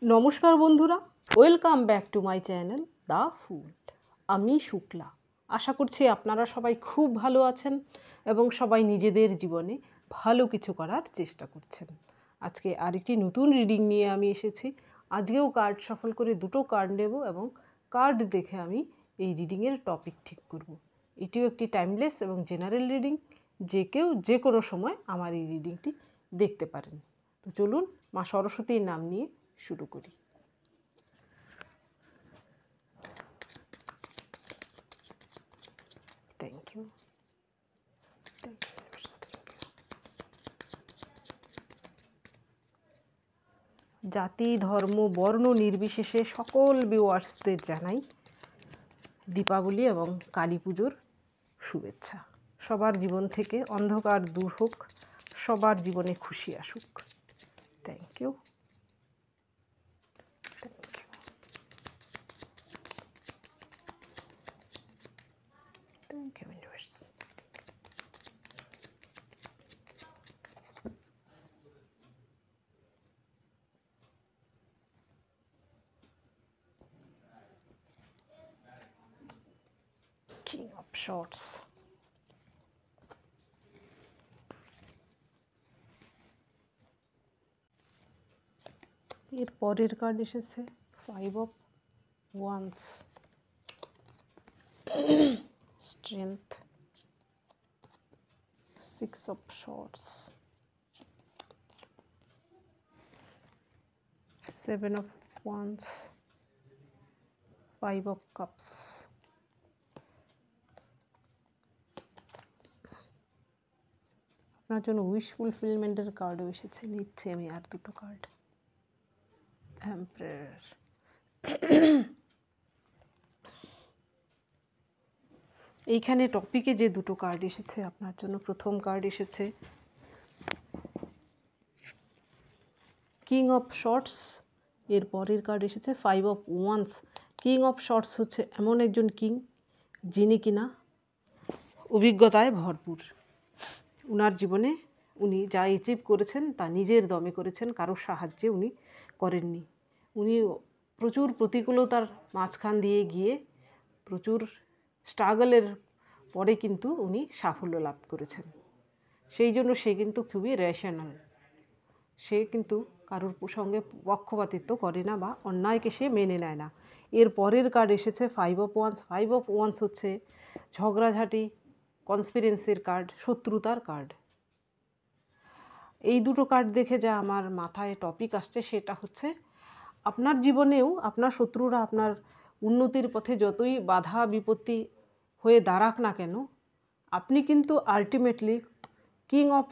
নমস্কার বন্ধুরা, welcome back to my channel the food. আমি শুক্লা। আশা করছি আপনারা সবাই খুব ভালো আছেন এবং সবাই নিজেদের জীবনে ভালো কিছু করার চেষ্টা করছেন। আজকে আরেকটি নতুন রিডিং নিয়ে আমি এসেছি। আজকেও কার্ড সফল করে দুটো কার্ড নেব এবং কার্ড দেখে আমি এই রিডিংয়ের টপিক ঠিক করব। এটিও একটি টাইমলেস এবং জেনারেল রিডিং, যে কেউ যে কোনো সময় আমার এই রিডিংটি দেখতে পারেন। তো চলুন মা সরস্বতীর নাম নিয়ে শুরু করি। Thank you. জাতি, ধর্ম, বর্ণ নির্বিশেষে সকল ভিউয়ার্সদের জানাই দীপাবলি এবং কালী পুজোর শুভেচ্ছা। সবার জীবন থেকে অন্ধকার দূর হোক, সবার জীবনে খুশি আসুক। Thank you. Thank you universe. King of swords. এর পরের কার্ড এসেছে 5 of wands, strength, 6 of swords, 7 of wands, 5 of cups. আপনার জন্য উইশ ফুলফিলমেন্টের কার্ডও এসেছে। নিচ্ছি আমি আর দুটো কার্ড। এম্পারার। এইখানে টপিকে যে দুটো কার্ড এসেছে আপনার জন্য, প্রথম কার্ড এসেছে কিং অফ শর্টস, এর পরের কার্ড এসেছে 5 of once. King of shorts হচ্ছে এমন একজন কিং যিনি কিনা অভিজ্ঞতায় ভরপুর। উনার জীবনে উনি যা অ্যাচিভ করেছেন তা নিজের দমে করেছেন, কারোর সাহায্যে উনি করেননি। উনি প্রচুর প্রতিকূলতার মাঝখান দিয়ে গিয়ে প্রচুর স্ট্রাগলের পরে কিন্তু উনি সাফল্য লাভ করেছেন। সেই জন্য সে কিন্তু খুবই রেশনাল। সে কিন্তু কারোর সঙ্গে পক্ষপাতিত্ব করে না বা অন্যায়কে সে মেনে নেয় না। এর পরের কার্ড এসেছে 5 অফ ওয়ান্স। 5 অফ ওয়ান্স হচ্ছে ঝগড়াঝাটি, কনস্পিরেন্সির কার্ড, শত্রুতার কার্ড। এই দুটো কার্ড দেখে যা আমার মাথায় টপিক আসছে সেটা হচ্ছে আপনার জীবনেও আপনার শত্রুরা আপনার উন্নতির পথে যতই বাধা বিপত্তি হয়ে দাঁড়াক না কেন, আপনি কিন্তু আলটিমেটলি কিং অফ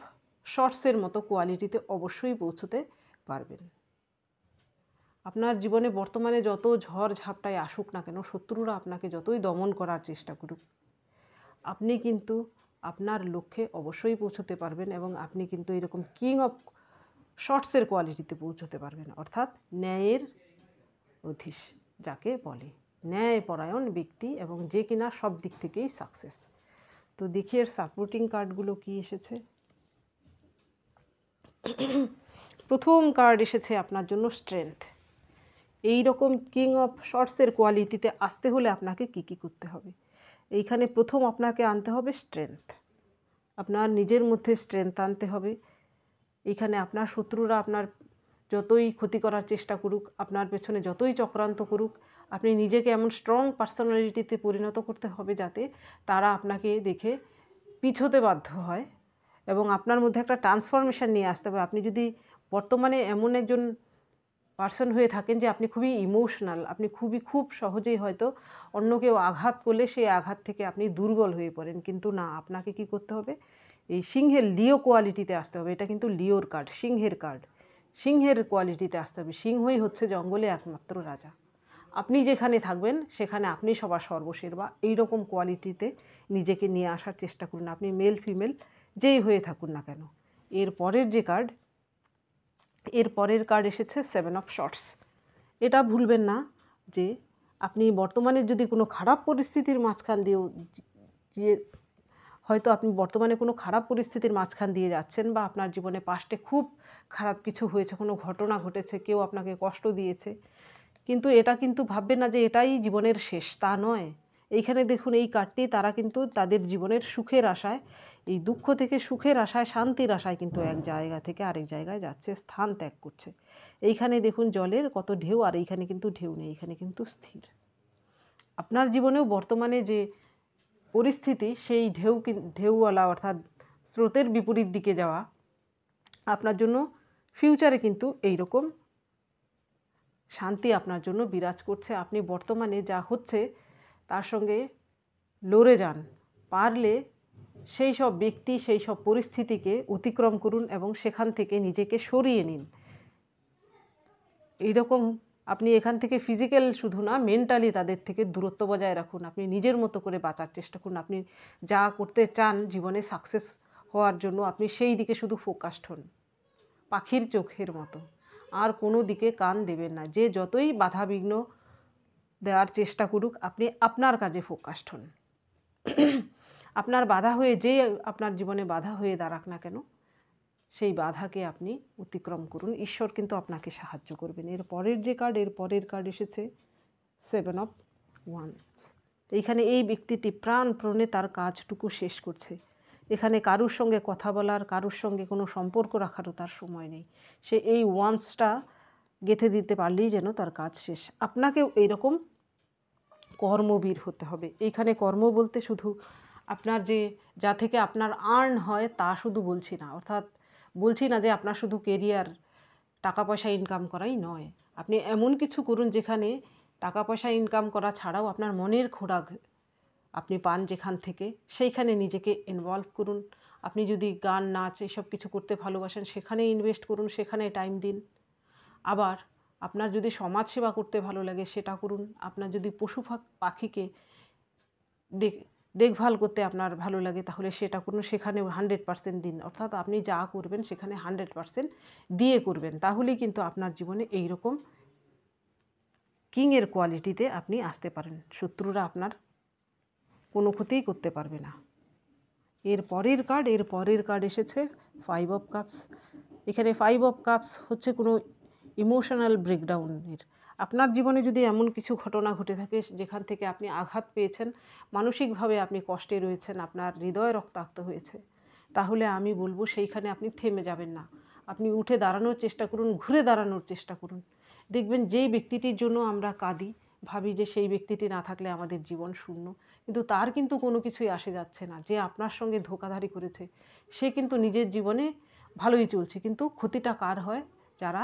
শর্টসের মতো কোয়ালিটিতে অবশ্যই পৌঁছতে পারবেন। আপনার জীবনে বর্তমানে যত ঝড় ঝাপটায় আসুক না কেন, শত্রুরা আপনাকে যতই দমন করার চেষ্টা করুক, আপনি কিন্তু আপনার লক্ষ্যে অবশ্যই পৌঁছতে পারবেন এবং আপনি কিন্তু এরকম কিং অফ শর্টসের কোয়ালিটিতে পৌঁছতে পারবেন, অর্থাৎ ন্যায়ের অধীশ যাকে বলে, ন্যায়পরায়ণ ব্যক্তি এবং যে কিনা সব দিক থেকেই সাকসেস। তো দেখি এর সাপোর্টিং কার্ডগুলো কি এসেছে। প্রথম কার্ড এসেছে আপনার জন্য স্ট্রেংথ। এই রকম কিং অফ শর্টসের কোয়ালিটিতে আসতে হলে আপনাকে কি কি করতে হবে? এইখানে প্রথম আপনাকে আনতে হবে স্ট্রেংথ। আপনার নিজের মধ্যে স্ট্রেংথ আনতে হবে। এইখানে আপনার শত্রুরা আপনার যতই ক্ষতি করার চেষ্টা করুক, আপনার পেছনে যতই চক্রান্ত করুক, আপনি নিজেকে এমন স্ট্রং পার্সোনালিটিতে পরিণত করতে হবে যাতে তারা আপনাকে দেখে পিছোতে বাধ্য হয় এবং আপনার মধ্যে একটা ট্রান্সফরমেশান নিয়ে আসতে হবে। আপনি যদি বর্তমানে এমন একজন পার্সন হয়ে থাকেন যে আপনি খুবই ইমোশনাল, আপনি খুব সহজেই হয়তো অন্য কেউ আঘাত করলে সেই আঘাত থেকে আপনি দুর্বল হয়ে পড়েন, কিন্তু না, আপনাকে কি করতে হবে? এই সিংহের লিও কোয়ালিটিতে আসতে হবে। এটা কিন্তু লিওর কার্ড, সিংহের কার্ড। সিংহের কোয়ালিটিতে আসতে হবে। সিংহই হচ্ছে জঙ্গলে একমাত্র রাজা। আপনি যেখানে থাকবেন সেখানে আপনি সবার সর্বশের বা এইরকম কোয়ালিটিতে নিজেকে নিয়ে আসার চেষ্টা করুন, আপনি মেল ফিমেল যেই হয়ে থাকুন না কেন। এর পরের যে কার্ড, এর পরের কার্ড এসেছে 7 অফ শর্টস। এটা ভুলবেন না যে আপনি বর্তমানে যদি কোনো খারাপ পরিস্থিতির মাঝখান দিয়েও যে হয়তো আপনি বর্তমানে কোনো খারাপ পরিস্থিতির মাঝখান দিয়ে যাচ্ছেন, বা আপনার জীবনে পাস্টে খুব খারাপ কিছু হয়েছে, কোনো ঘটনা ঘটেছে, কেউ আপনাকে কষ্ট দিয়েছে, কিন্তু এটা কিন্তু ভাববেন না যে এটাই জীবনের শেষ, তা নয়। এইখানে দেখুন এই কার্ডটি, তারা কিন্তু তাদের জীবনের সুখের আশায়, এই দুঃখ থেকে সুখের আশায়, শান্তির আশায় কিন্তু এক জায়গা থেকে আরেক জায়গায় যাচ্ছে, স্থান ত্যাগ করছে। এইখানে দেখুন জলের কত ঢেউ, আর এইখানে কিন্তু ঢেউ নেই, এখানে কিন্তু স্থির। আপনার জীবনেও বর্তমানে যে পরিস্থিতি, সেই ঢেউওয়ালা অর্থাৎ স্রোতের বিপরীত দিকে যাওয়া, আপনার জন্য ফিউচারে কিন্তু এই রকম শান্তি আপনার জন্য বিরাজ করছে। আপনি বর্তমানে যা হচ্ছে তার সঙ্গে লড়ে যান, পারলে সেই সব ব্যক্তি, সেই সব পরিস্থিতিকে অতিক্রম করুন এবং সেখান থেকে নিজেকে সরিয়ে নিন। এইরকম আপনি এখান থেকে ফিজিক্যাল শুধু না, মেন্টালি তাদের থেকে দূরত্ব বজায় রাখুন। আপনি নিজের মতো করে বাঁচার চেষ্টা করুন। আপনি যা করতে চান জীবনে সাকসেস হওয়ার জন্য, আপনি সেই দিকে শুধু ফোকাসড হন, পাখির চোখের মতো। আর কোনো দিকে কান দেবেন না। যে যতই বাধা বিঘ্ন দেওয়ার চেষ্টা করুক, আপনি আপনার কাজে ফোকাসড হন। আপনার বাধা হয়ে, যে আপনার জীবনে বাধা হয়ে দাঁড়াক না কেন, সেই বাধাকে আপনি অতিক্রম করুন। ঈশ্বর কিন্তু আপনাকে সাহায্য করবেন। এর পরের যে কার্ড, এর পরের কার্ড এসেছে 7 অফ ওয়ান্ডস। এইখানে এই ব্যক্তিটি প্রাণপণে তার কাজটুকু শেষ করছে। এখানে কারুর সঙ্গে কথা বলার, কারুর সঙ্গে কোনো সম্পর্ক রাখারও তার সময় নেই। সে এই ওয়ান্সটা গেঁথে দিতে পারলেই যেন তার কাজ শেষ। আপনাকেও এইরকম কর্মবীর হতে হবে। এইখানে কর্ম বলতে শুধু আপনার যা থেকে আপনার আর্ন হয় তা শুধু বলছি না, অর্থাৎ বলছি না যে আপনার শুধু কেরিয়ার, টাকা পয়সা ইনকাম করাই নয়। আপনি এমন কিছু করুন যেখানে টাকা পয়সা ইনকাম করা ছাড়াও আপনার মনের খোরাক আপনি পান যেখান থেকে, সেইখানে নিজেকে ইনভলভ করুন। আপনি যদি গান, নাচ এসব কিছু করতে ভালোবাসেন, সেখানে ইনভেস্ট করুন, সেখানে টাইম দিন। আবার আপনার যদি সমাজসেবা করতে ভালো লাগে সেটা করুন। আপনার যদি পশু পাখিকে দেখভাল করতে আপনার ভালো লাগে তাহলে সেটা করুন, সেখানে 100% দিন। অর্থাৎ আপনি যা করবেন সেখানে 100% দিয়ে করবেন। তাহলেই কিন্তু আপনার জীবনে এই রকম কিংয়ের কোয়ালিটিতে আপনি আসতে পারেন। শত্রুরা আপনার কোনো ক্ষতিই করতে পারবে না। এর পরের কার্ড এসেছে 5 অফ কাপস। এখানে 5 অফ কাপস হচ্ছে কোনো ইমোশনাল ব্রেকডাউনের। আপনার জীবনে যদি এমন কিছু ঘটনা ঘটে থাকে যেখান থেকে আপনি আঘাত পেয়েছেন, মানসিকভাবে আপনি কষ্টে রয়েছেন, আপনার হৃদয় রক্তাক্ত হয়েছে, তাহলে আমি বলবো সেইখানে আপনি থেমে যাবেন না। আপনি উঠে দাঁড়ানোর চেষ্টা করুন, ঘুরে দাঁড়ানোর চেষ্টা করুন। দেখবেন যেই ব্যক্তিটির জন্য আমরা কাঁদি, ভাবি যে সেই ব্যক্তিটি না থাকলে আমাদের জীবন শূন্য, কিন্তু তার কিন্তু কোনো কিছুই আসে যাচ্ছে না। যে আপনার সঙ্গে ধোঁকাধারি করেছে সে কিন্তু নিজের জীবনে ভালোই চলছে, কিন্তু ক্ষতিটা কার হয়? যারা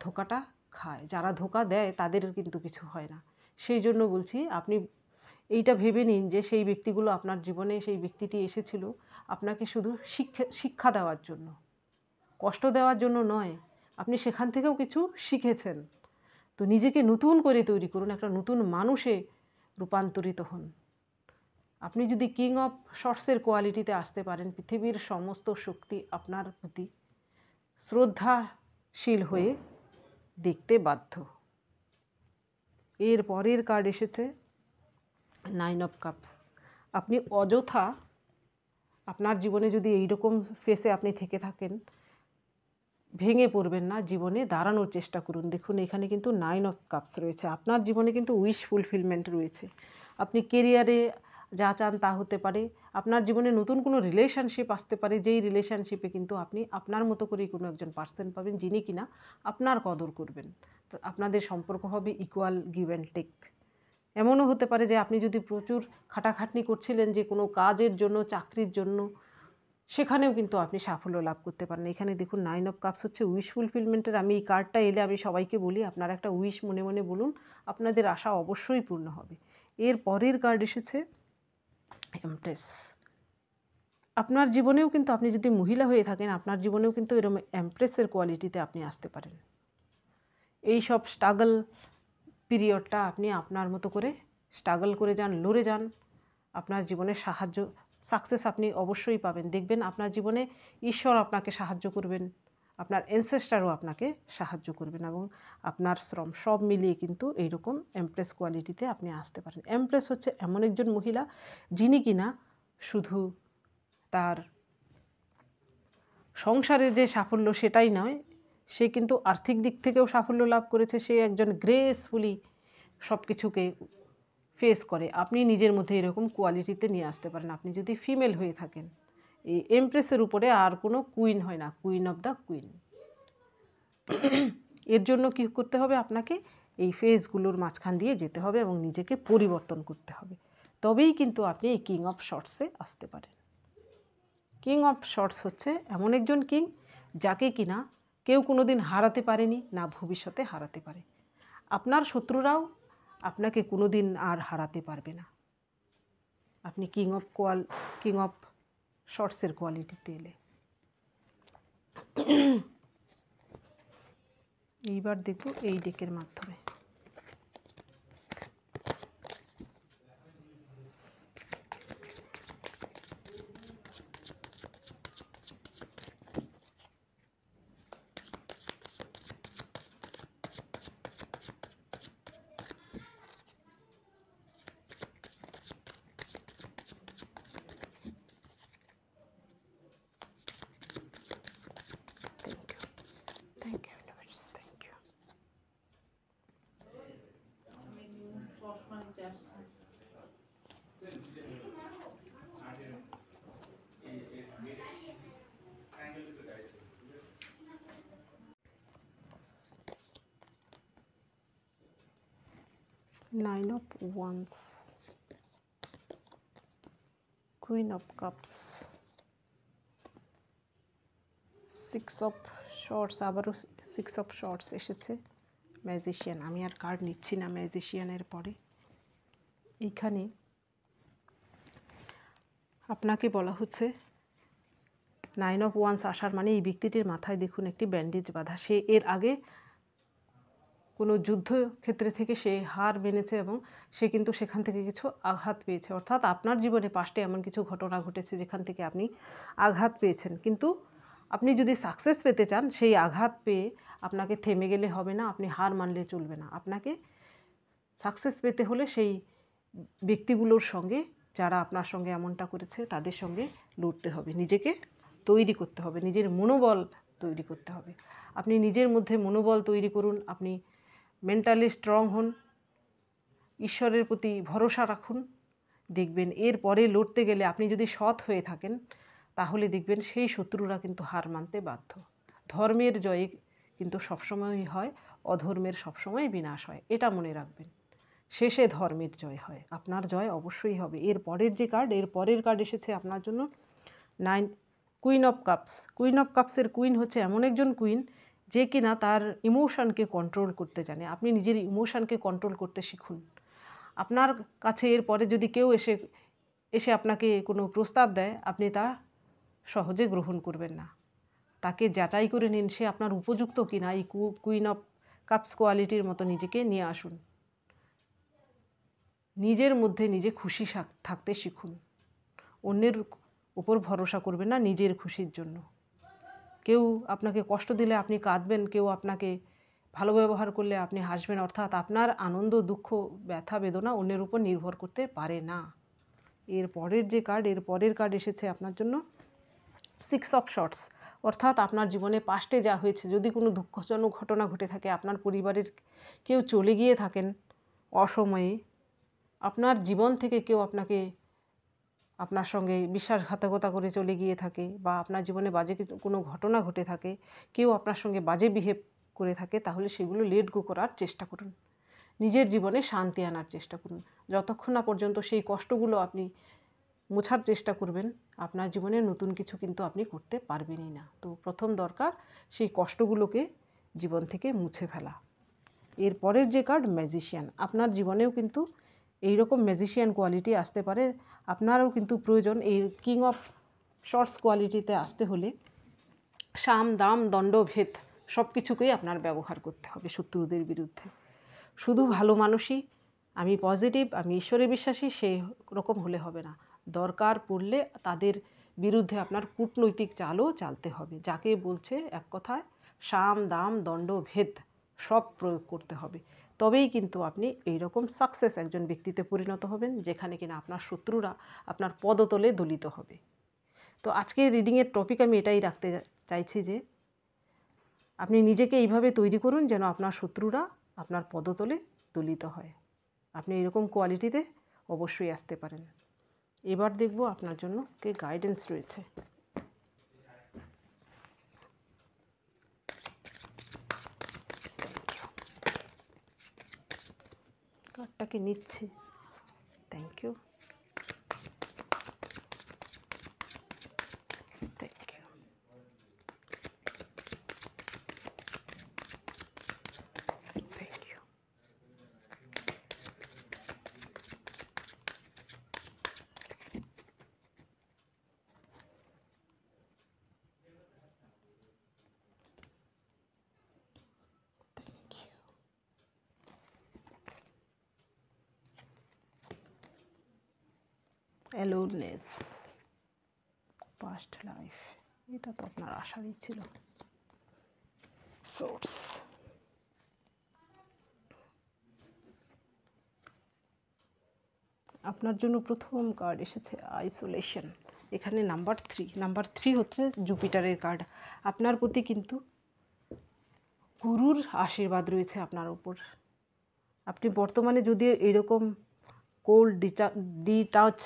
ধোঁকাটা খায়, যারা ধোঁকা দেয় তাদের কিন্তু কিছু হয় না। সেই জন্য বলছি, আপনি এইটা ভেবে নিন যে সেই ব্যক্তিগুলো আপনার জীবনে, সেই ব্যক্তিটি এসেছিল আপনাকে শুধু শিক্ষা দেওয়ার জন্য, কষ্ট দেওয়ার জন্য নয়। আপনি সেখান থেকেও কিছু শিখেছেন। তো নিজেকে নতুন করে তৈরি করুন, একটা নতুন মানুষে রূপান্তরিত হন। আপনি যদি কিং অফ শর্টসের কোয়ালিটিতে আসতে পারেন, পৃথিবীর সমস্ত শক্তি আপনার প্রতি শ্রদ্ধাশীল হয়ে দেখতে বাধ্য। এর পরের কার্ড এসেছে 9 অফ কাপস। আপনি অযথা আপনার জীবনে যদি এইরকম ফেসে আপনি থেকে থাকেন, ভেঙে পড়বেন না, জীবনে দাঁড়ানোর চেষ্টা করুন। দেখুন এখানে কিন্তু 9 অফ কাপস রয়েছে। আপনার জীবনে কিন্তু উইশ ফুলফিলমেন্ট রয়েছে। আপনি কেরিয়ারে যা চান তা হতে পারে। আপনার জীবনে নতুন কোনো রিলেশনশিপ আসতে পারে, যেই রিলেশনশিপে কিন্তু আপনি আপনার মতো করেই কোনো একজন পার্সন পাবেন যিনি কিনা আপনার কদর করবেন। তো আপনাদের সম্পর্ক হবে ইকুয়াল, গিভ অ্যান্ড টেক। এমনও হতে পারে যে আপনি যদি প্রচুর খাটাখাটনি করছিলেন যে কোনো কাজের জন্য, চাকরির জন্য, সেখানেও কিন্তু আপনি সাফল্য লাভ করতে পারেন। এখানে দেখুন 9 অফ কাপস হচ্ছে উইশ ফুলফিলমেন্টের। আমি এই কার্ডটা এলে আমি সবাইকে বলি আপনারা একটা উইশ মনে মনে বলুন, আপনাদের আশা অবশ্যই পূর্ণ হবে। এর পরের কার্ড এসেছে এমপ্রেস। আপনার জীবনেও কিন্তু, আপনি যদি মহিলা হয়ে থাকেন, আপনার জীবনেও কিন্তু এরকম এমপ্রেসের কোয়ালিটিতে আপনি আসতে পারেন। এই সব স্ট্রাগল পিরিয়ডটা আপনি আপনার মতো করে স্ট্রাগল করে যান, লড়ে যান। আপনার জীবনে সাকসেস আপনি অবশ্যই পাবেন। দেখবেন আপনার জীবনে ঈশ্বর আপনাকে সাহায্য করবেন, আপনার অ্যানসেস্টারও আপনাকে সাহায্য করবেন, এবং আপনার শ্রম সব মিলিয়ে কিন্তু এইরকম এমপ্রেস কোয়ালিটিতে আপনি আসতে পারেন। এমপ্রেস হচ্ছে এমন একজন মহিলা যিনি কিনা শুধু তার সংসারের যে সাফল্য সেটাই নয়, সে কিন্তু আর্থিক দিক থেকেও সাফল্য লাভ করেছে। সে একজন গ্রেসফুলি সব কিছুকে ফেস করে। আপনি নিজের মধ্যে এরকম কোয়ালিটিতে নিয়ে আসতে পারেন। আপনি যদি ফিমেল হয়ে থাকেন, এই এমপ্রেসের উপরে আর কোনো কুইন হয় না, কুইন অফ দ্য কুইন। এর জন্য কী করতে হবে? আপনাকে এই ফেজগুলোর মাঝখান দিয়ে যেতে হবে এবং নিজেকে পরিবর্তন করতে হবে। তবেই কিন্তু আপনি এই কিং অফ শর্টসে আসতে পারেন। কিং অফ শর্টস হচ্ছে এমন একজন কিং যাকে কিনা কেউ কোনো দিন হারাতে পারেনি, না ভবিষ্যতে হারাতে পারে। আপনার শত্রুরাও আপনাকে কোনো দিন আর হারাতে পারবে না, আপনি কিং অফ শর্টসের কোয়ালিটিতে এলে। এইবার দেখব এই ডেকের মাধ্যমে। Thank you very much. Thank you. Nine of Wands, Queen of Cups, Six of Swords, আবারও সিক্স অফ শর্টস এসেছে। ম্যাজিশিয়ান, আমি আর কার্ড নিচ্ছি না ম্যাজিশিয়ানের পরে। এইখানে আপনাকে বলা হচ্ছে নাইন অফ ওয়ান্স আসার মানে এই ব্যক্তিটির মাথায় দেখুন একটি ব্যান্ডেজ বাঁধা। সে এর আগে কোনো যুদ্ধক্ষেত্রে থেকে সে হার মেনেছে এবং সে কিন্তু সেখান থেকে কিছু আঘাত পেয়েছে। অর্থাৎ আপনার জীবনে পাস্টে এমন কিছু ঘটনা ঘটেছে যেখান থেকে আপনি আঘাত পেয়েছেন, কিন্তু আপনি যদি সাকসেস পেতে চান সেই আঘাত পেয়ে আপনাকে থেমে গেলে হবে না, আপনি হার মানলে চলবে না। আপনাকে সাকসেস পেতে হলে সেই ব্যক্তিগুলোর সঙ্গে, যারা আপনার সঙ্গে এমনটা করেছে তাদের সঙ্গে লড়তে হবে, নিজেকে তৈরি করতে হবে, নিজের মনোবল তৈরি করতে হবে। আপনি নিজের মধ্যে মনোবল তৈরি করুন, আপনি মেন্টালি স্ট্রং হন, ঈশ্বরের প্রতি ভরসা রাখুন। দেখবেন এর পরে লড়তে গেলে আপনি যদি সৎ হয়ে থাকেন তাহলে দেখবেন সেই শত্রুরা কিন্তু হার মানতে বাধ্য। ধর্মের জয় কিন্তু সবসময়ই হয়, অধর্মের সবসময় বিনাশ হয়, এটা মনে রাখবেন। শেষে ধর্মের জয় হয়, আপনার জয় অবশ্যই হবে। এর পরের যে কার্ড, এর পরের কার্ড এসেছে আপনার জন্য queen of cups. Queen of কাপসের কুইন হচ্ছে এমন একজন কুইন যে কিনা তার ইমোশনকে কন্ট্রোল করতে জানে। আপনি নিজের ইমোশনকে কন্ট্রোল করতে শিখুন। আপনার কাছে এর পরে যদি কেউ এসে আপনাকে কোনো প্রস্তাব দেয়, আপনি তা সহজে গ্রহণ করবেন না, তাকে যাচাই করে নিন সে আপনার উপযুক্ত কিনা। এই কুইন অফ কাপস কোয়ালিটির মতো নিজেকে নিয়ে আসুন। নিজের মধ্যে নিজে খুশি থাকতে শিখুন। অন্যের উপর ভরসা করবেন না নিজের খুশির জন্য। কেউ আপনাকে কষ্ট দিলে আপনি কাঁদবেন, কেউ আপনাকে ভালো ব্যবহার করলে আপনি হাসবেন। অর্থাৎ আপনার আনন্দ, দুঃখ, ব্যথা, বেদনা অন্যের উপর নির্ভর করতে পারে না। এর পরের যে কার্ড, এর পরের কার্ড এসেছে আপনার জন্য সিক্স অফ শর্টস। অর্থাৎ আপনার জীবনে পাস্টে যা হয়েছে, যদি কোনো দুঃখজনক ঘটনা ঘটে থাকে, আপনার পরিবারের কেউ চলে গিয়ে থাকেন অসময়ে, আপনার জীবন থেকে কেউ আপনার সঙ্গে বিশ্বাসঘাতকতা করে চলে গিয়ে থাকে, বা আপনার জীবনে বাজে কোনো ঘটনা ঘটে থাকে, কেউ আপনার সঙ্গে বাজে বিহেভ করে থাকে, তাহলে সেগুলো লেট গো করার চেষ্টা করুন। নিজের জীবনে শান্তি আনার চেষ্টা করুন। যতক্ষণ না পর্যন্ত সেই কষ্টগুলো আপনি মোছার চেষ্টা করবেন, আপনার জীবনে নতুন কিছু কিন্তু আপনি করতে পারবেনই না। তো প্রথম দরকার সেই কষ্টগুলোকে জীবন থেকে মুছে ফেলা। এর পরের যে কার্ড ম্যাজিশিয়ান, আপনার জীবনেও কিন্তু এইরকম ম্যাজিশিয়ান কোয়ালিটি আসতে পারে। আপনারও কিন্তু প্রয়োজন এই কিং অফ শর্টস কোয়ালিটিতে আসতে হলে সাম, দাম, দণ্ড, ভেদ সব কিছুকেই আপনার ব্যবহার করতে হবে শত্রুদের বিরুদ্ধে। শুধু ভালো মানুষই, আমি পজিটিভ, আমি ঈশ্বরে বিশ্বাসী, সেই রকম হলে হবে না। দরকার পড়লে তাদের বিরুদ্ধে আপনার কূটনৈতিক চালও চালতে হবে। যাকে বলছে এক কথায় সাম, দাম, দণ্ড, ভেদ সব প্রয়োগ করতে হবে। তবেই কিন্তু আপনি এইরকম সাকসেস একজন ব্যক্তিতে পরিণত হবেন যেখানে কিনা আপনার শত্রুরা আপনার পদতলে দলিত হবে। তো আজকের রিডিংয়ের টপিক আমি এটাই রাখতে চাইছি যে আপনি নিজেকে এইভাবে তৈরি করুন যেন আপনার শত্রুরা আপনার পদতলে দলিত হয়। আপনি এরকম কোয়ালিটিতে অবশ্যই আসতে পারেন। এবার দেখব আপনার জন্য কে গাইডেন্স রয়েছে। কার্ডটাকে নিচ্ছি। Thank you, thank you. Thank you. Aloneness, past life, এটা তো আপনার আশারই ছিল। সোর্স, আপনার জন্য প্রথম কার্ড এসেছে আইসোলেশন। এখানে নাম্বার থ্রি হচ্ছে জুপিটারের কার্ড। আপনার প্রতি কিন্তু গুরুর আশীর্বাদ রয়েছে আপনার উপর। আপনি বর্তমানে যদিও এরকম কোল্ড ডিটাচ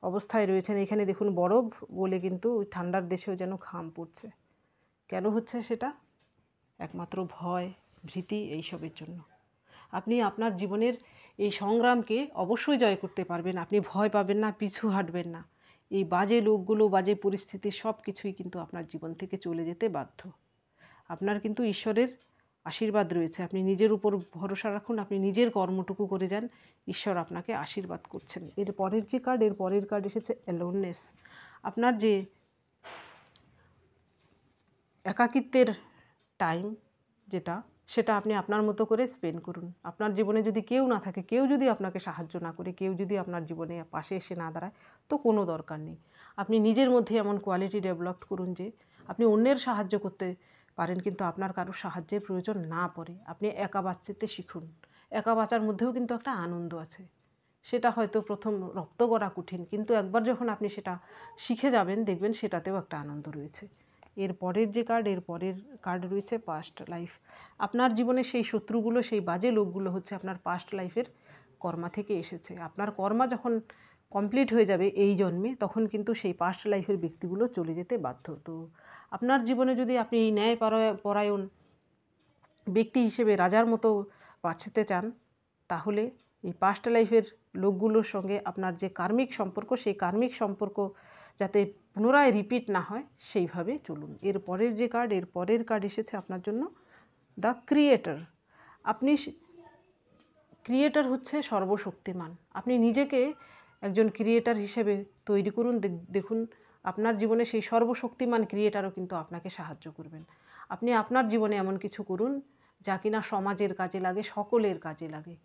অবস্থায় রয়েছেন, এখানে দেখুন বরফ বলে কিন্তু ওই ঠান্ডার দেশেও যেন ঘাম পড়ছে। কেন হচ্ছে সেটা? একমাত্র ভয়, ভীতি, এইসবের জন্য। আপনি আপনার জীবনের এই সংগ্রামকে অবশ্যই জয় করতে পারবেন। আপনি ভয় পাবেন না, পিছু হাঁটবেন না। এই বাজে লোকগুলো, বাজে পরিস্থিতি সব কিছুই কিন্তু আপনার জীবন থেকে চলে যেতে বাধ্য। আপনার কিন্তু ঈশ্বরের আশীর্বাদ রয়েছে। আপনি নিজের উপর ভরসা রাখুন, আপনি নিজের কর্মটুকু করে যান, ঈশ্বর আপনাকে আশীর্বাদ করছেন। এর পরের যে কার্ড, এর পরের কার্ড এসেছে অ্যালোননেস। আপনার যে একাকিত্বের টাইম যেটা, সেটা আপনি আপনার মতো করে স্পেন্ড করুন। আপনার জীবনে যদি কেউ না থাকে, কেউ যদি আপনাকে সাহায্য না করে, কেউ যদি আপনার জীবনে পাশে এসে না দাঁড়ায়, তো কোনো দরকার নেই। আপনি নিজের মধ্যে এমন কোয়ালিটি ডেভেলপ করুন যে আপনি অন্যের সাহায্য করতে পারেন, কিন্তু আপনার কারোর সাহায্যের প্রয়োজন না পড়ে। আপনি একা বাঁচতে শিখুন। একা বাঁচার মধ্যেও কিন্তু একটা আনন্দ আছে। সেটা হয়তো প্রথম রপ্ত করা কঠিন, কিন্তু একবার যখন আপনি সেটা শিখে যাবেন, দেখবেন সেটাতেও একটা আনন্দ রয়েছে। এর পরের যে কার্ড, এর পরের কার্ড রয়েছে পাস্ট লাইফ। আপনার জীবনে সেই শত্রুগুলো, সেই বাজে লোকগুলো হচ্ছে আপনার পাস্ট লাইফের কর্মা থেকে এসেছে। আপনার কর্মা যখন কমপ্লিট হয়ে যাবে এই জন্মে, তখন কিন্তু সেই পাস্ট লাইফের ব্যক্তিগুলো চলে যেতে বাধ্য। তো আপনার জীবনে যদি আপনি এই ন্যায় পরায়ণ ব্যক্তি হিসেবে রাজার মতো বাঁচতে চান, তাহলে এই পাস্ট লাইফের লোকগুলোর সঙ্গে আপনার যে কার্মিক সম্পর্ক, সেই কার্মিক সম্পর্ক যাতে পুনরায় রিপিট না হয়, সেইভাবে চলুন। এর পরের যে কার্ড, এর পরের কার্ড এসেছে আপনার জন্য দ্য ক্রিয়েটর। আপনি ক্রিয়েটর হচ্ছে সর্বশক্তিমান। আপনি নিজেকে একজন ক্রিয়েটর হিসেবে তৈরি করুন। দেখুন আপনার জীবনে সেই সর্বশক্তিমান ক্রিয়েটারও কিন্তু আপনাকে সাহায্য করবেন। আপনি আপনার জীবনে এমন কিছু করুন যা কিনা সমাজের কাজে লাগে, সকলের কাজে লাগে,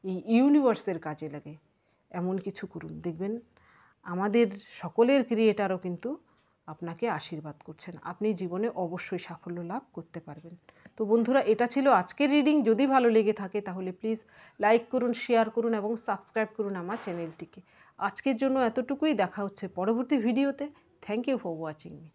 এই ইউনিভার্সের কাজে লাগে। এমন কিছু করুন, দেখবেন আমাদের সকলের ক্রিয়েটারও কিন্তু আপনাকে আশীর্বাদ করছেন। আপনি জীবনে অবশ্যই সাফল্য লাভ করতে পারবেন। তো বন্ধুরা, এটা ছিল আজকের রিডিং। যদি ভালো লেগে থাকে তাহলে প্লিজ লাইক করুন, শেয়ার করুন এবং সাবস্ক্রাইব করুন আমার চ্যানেলটিকে। আজকের জন্য এতটুকুই। দেখা হচ্ছে পরবর্তী ভিডিওতে। Thank you for watching me.